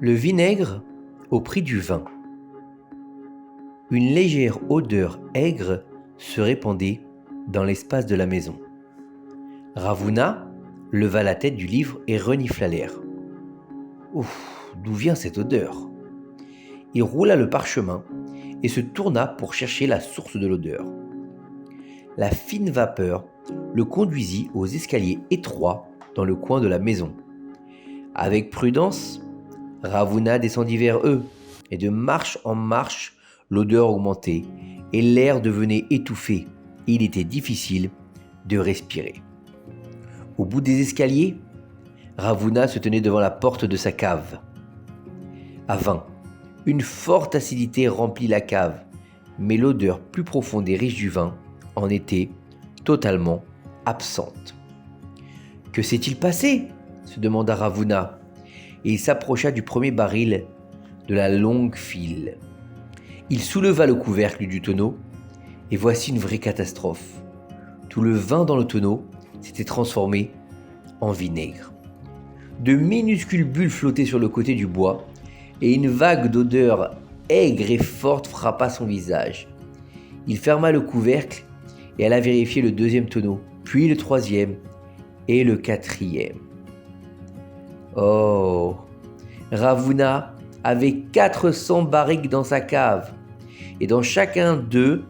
Le vinaigre au prix du vin. Une légère odeur aigre se répandait dans l'espace de la maison. Ravuna leva la tête du livre et renifla l'air. Ouf, d'où vient cette odeur ? Il roula le parchemin et se tourna pour chercher la source de l'odeur. La fine vapeur le conduisit aux escaliers étroits dans le coin de la maison. Avec prudence, Ravuna descendit vers eux, et de marche en marche, l'odeur augmentait, et l'air devenait étouffé, et il était difficile de respirer. Au bout des escaliers, Ravuna se tenait devant la porte de sa cave. À vin, une forte acidité remplit la cave, mais l'odeur plus profonde et riche du vin en était totalement absente. « Que s'est-il passé ?» se demanda Ravuna, et il s'approcha du premier baril de la longue file. Il souleva le couvercle du tonneau, et voici une vraie catastrophe. Tout le vin dans le tonneau s'était transformé en vinaigre. De minuscules bulles flottaient sur le côté du bois, et une vague d'odeur aigre et forte frappa son visage. Il ferma le couvercle et alla vérifier le deuxième tonneau, puis le troisième et le quatrième. Oh, Ravuna avait 400 barriques dans sa cave, et dans chacun d'eux,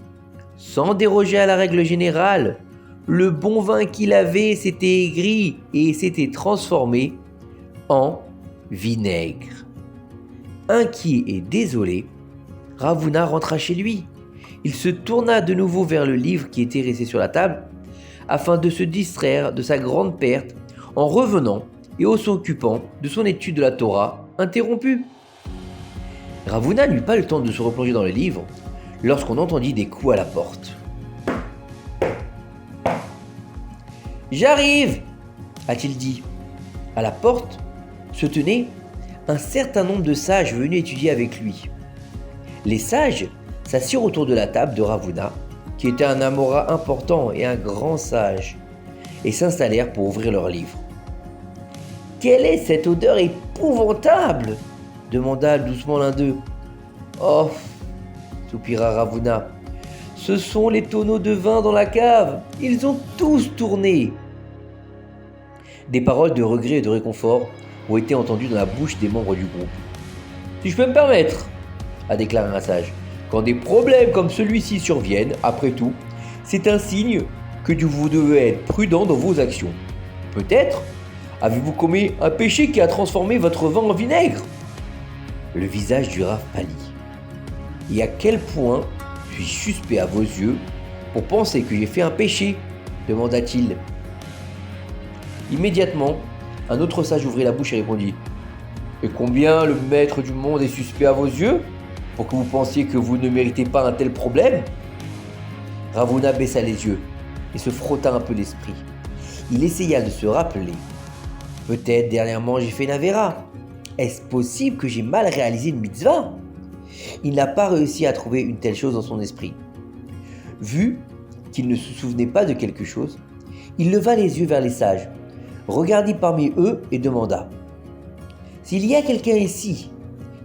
sans déroger à la règle générale, le bon vin qu'il avait s'était aigri et s'était transformé en vinaigre. Inquiet et désolé, Ravuna rentra chez lui. Il se tourna de nouveau vers le livre qui était resté sur la table, afin de se distraire de sa grande perte en revenant et en s'occupant de son étude de la Torah interrompue. Ravuna n'eut pas le temps de se replonger dans le livre lorsqu'on entendit des coups à la porte. « J'arrive !» a-t-il dit. À la porte se tenait un certain nombre de sages venus étudier avec lui. Les sages s'assirent autour de la table de Ravuna, qui était un Amora important et un grand sage, et s'installèrent pour ouvrir leurs livres. « Quelle est cette odeur épouvantable ?» demanda doucement l'un d'eux. « Oh !» soupira Ravuna. « Ce sont les tonneaux de vin dans la cave. Ils ont tous tourné. » Des paroles de regret et de réconfort ont été entendues dans la bouche des membres du groupe. « Si je peux me permettre, » a déclaré un sage, « quand des problèmes comme celui-ci surviennent, après tout, c'est un signe que vous devez être prudent dans vos actions. Peut-être avez-vous commis un péché qui a transformé votre vin en vinaigre ?» Le visage du Rav pâlit. « Et à quel point suis-je suspect à vos yeux pour penser que j'ai fait un péché ?» demanda-t-il. Immédiatement, un autre sage ouvrit la bouche et répondit « Et combien le maître du monde est suspect à vos yeux pour que vous pensiez que vous ne méritez pas un tel problème ?» Ravuna baissa les yeux et se frotta un peu l'esprit. Il essaya de se rappeler. « Peut-être dernièrement j'ai fait une avéra. Est-ce possible que j'ai mal réalisé une mitzvah ?» Il n'a pas réussi à trouver une telle chose dans son esprit. Vu qu'il ne se souvenait pas de quelque chose, il leva les yeux vers les sages, regardit parmi eux et demanda « S'il y a quelqu'un ici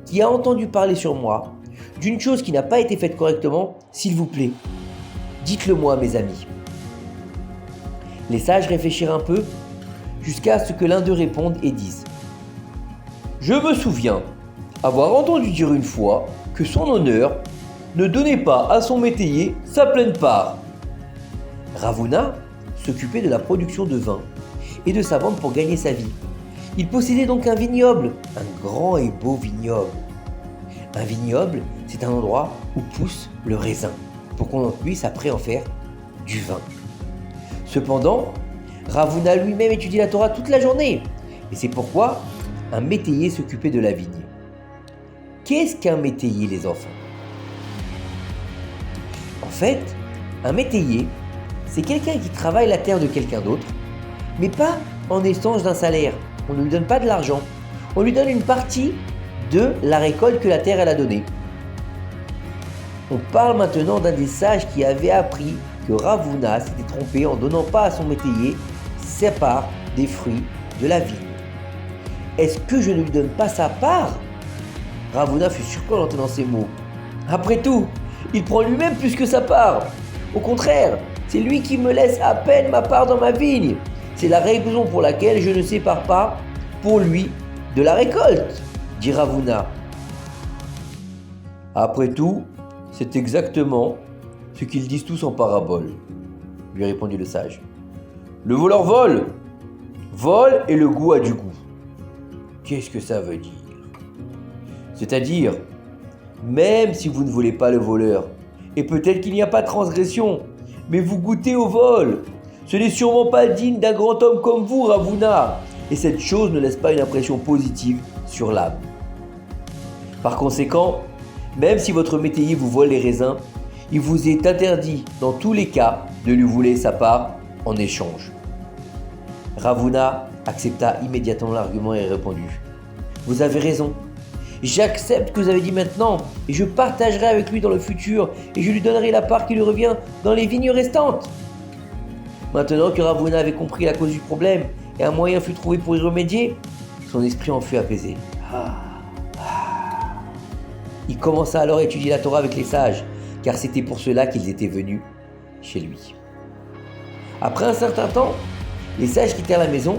qui a entendu parler sur moi d'une chose qui n'a pas été faite correctement, s'il vous plaît, dites-le moi, mes amis. » Les sages réfléchirent un peu jusqu'à ce que l'un d'eux réponde et dise « Je me souviens avoir entendu dire une fois que son honneur ne donnait pas à son métayer sa pleine part. » Ravuna s'occupait de la production de vin et de sa vente pour gagner sa vie. Il possédait donc un vignoble, un grand et beau vignoble. Un vignoble, c'est un endroit où pousse le raisin, pour qu'on puisse après en faire du vin. Cependant, Ravuna lui-même étudiait la Torah toute la journée, et c'est pourquoi un métayer s'occupait de la vigne. Qu'est-ce qu'un métayer, les enfants ? En fait, un métayer, c'est quelqu'un qui travaille la terre de quelqu'un d'autre, mais pas en échange d'un salaire. On ne lui donne pas de l'argent. On lui donne une partie de la récolte que la terre elle a donnée. On parle maintenant d'un des sages qui avait appris que Ravuna s'était trompé en donnant pas à son métayer sa part des fruits de la vigne. Est-ce que je ne lui donne pas sa part Ravuna fut surpris en entendant ces mots. Après tout, il prend lui-même plus que sa part. Au contraire, c'est lui qui me laisse à peine ma part dans ma vigne. C'est la raison pour laquelle je ne sépare pas pour lui de la récolte, dit Ravuna. Après tout, c'est exactement ce qu'ils disent tous en parabole, lui répondit le sage. Le voleur vole, vole et le goût a du goût. Qu'est-ce que ça veut dire? C'est-à-dire, même si vous ne volez pas le voleur, et peut-être qu'il n'y a pas de transgression, mais vous goûtez au vol, ce n'est sûrement pas digne d'un grand homme comme vous, Ravuna, et cette chose ne laisse pas une impression positive sur l'âme. Par conséquent, même si votre métayer vous vole les raisins, il vous est interdit, dans tous les cas, de lui voler sa part en échange. Ravuna accepta immédiatement l'argument et répondit « Vous avez raison. J'accepte ce que vous avez dit maintenant et je partagerai avec lui dans le futur et je lui donnerai la part qui lui revient dans les vignes restantes. » Maintenant que Ravuna avait compris la cause du problème et un moyen fut trouvé pour y remédier, son esprit en fut apaisé. Il commença alors à étudier la Torah avec les sages, car c'était pour cela qu'ils étaient venus chez lui. Après un certain temps, les sages quittèrent la maison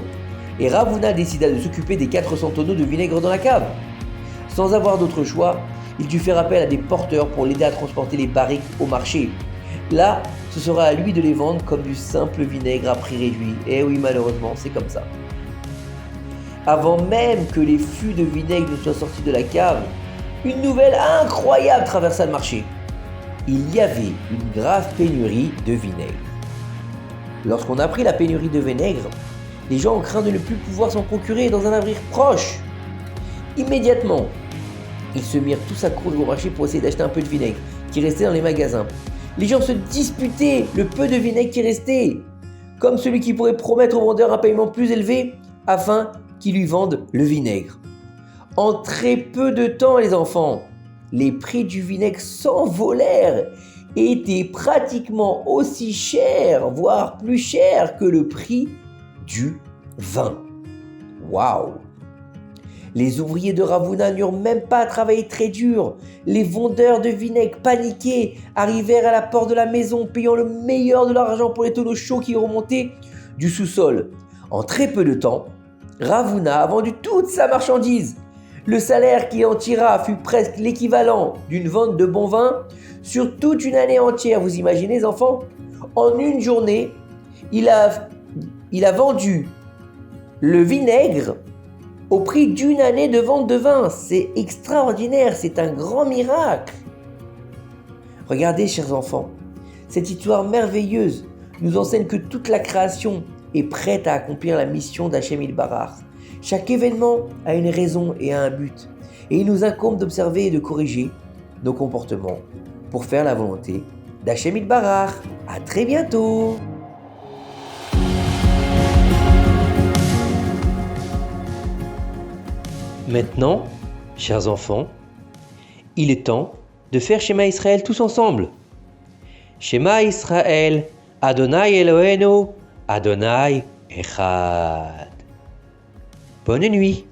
et Ravuna décida de s'occuper des 400 tonneaux de vinaigre dans la cave. Sans avoir d'autre choix, il dut faire appel à des porteurs pour l'aider à transporter les barriques au marché. Là, ce sera à lui de les vendre comme du simple vinaigre à prix réduit. Et oui, malheureusement, c'est comme ça. Avant même que les fûts de vinaigre ne soient sortis de la cave, une nouvelle incroyable traversa le marché. Il y avait une grave pénurie de vinaigre. Lorsqu'on apprit la pénurie de vinaigre, les gens ont craint de ne plus pouvoir s'en procurer dans un avenir proche. Immédiatement, ils se mirent tous à courir au marché pour essayer d'acheter un peu de vinaigre qui restait dans les magasins. Les gens se disputaient le peu de vinaigre qui restait, comme celui qui pourrait promettre au vendeur un paiement plus élevé afin qu'il lui vende le vinaigre. En très peu de temps, les enfants, les prix du vinaigre s'envolèrent et étaient pratiquement aussi chers, voire plus chers que le prix du vin. Waouh! Les ouvriers de Ravuna n'eurent même pas à travailler très dur. Les vendeurs de vinaigre paniqués arrivèrent à la porte de la maison, payant le meilleur de leur argent pour les tonneaux chauds qui remontaient du sous-sol. En très peu de temps, Ravuna a vendu toute sa marchandise. Le salaire qu'il en tira fut presque l'équivalent d'une vente de bon vin sur toute une année entière. Vous imaginez, les enfants? En une journée, il a vendu le vinaigre au prix d'une année de vente de vin. C'est extraordinaire, c'est un grand miracle. Regardez, chers enfants, cette histoire merveilleuse nous enseigne que toute la création est prête à accomplir la mission d'Hachem Yitbarach. Chaque événement a une raison et a un but, et il nous incombe d'observer et de corriger nos comportements pour faire la volonté d'Hachem Yitbarach. À très bientôt. Maintenant, chers enfants, il est temps de faire Shema Israël tous ensemble. Shema Israël, Adonai Eloheinu, Adonai Echad. Bonne nuit.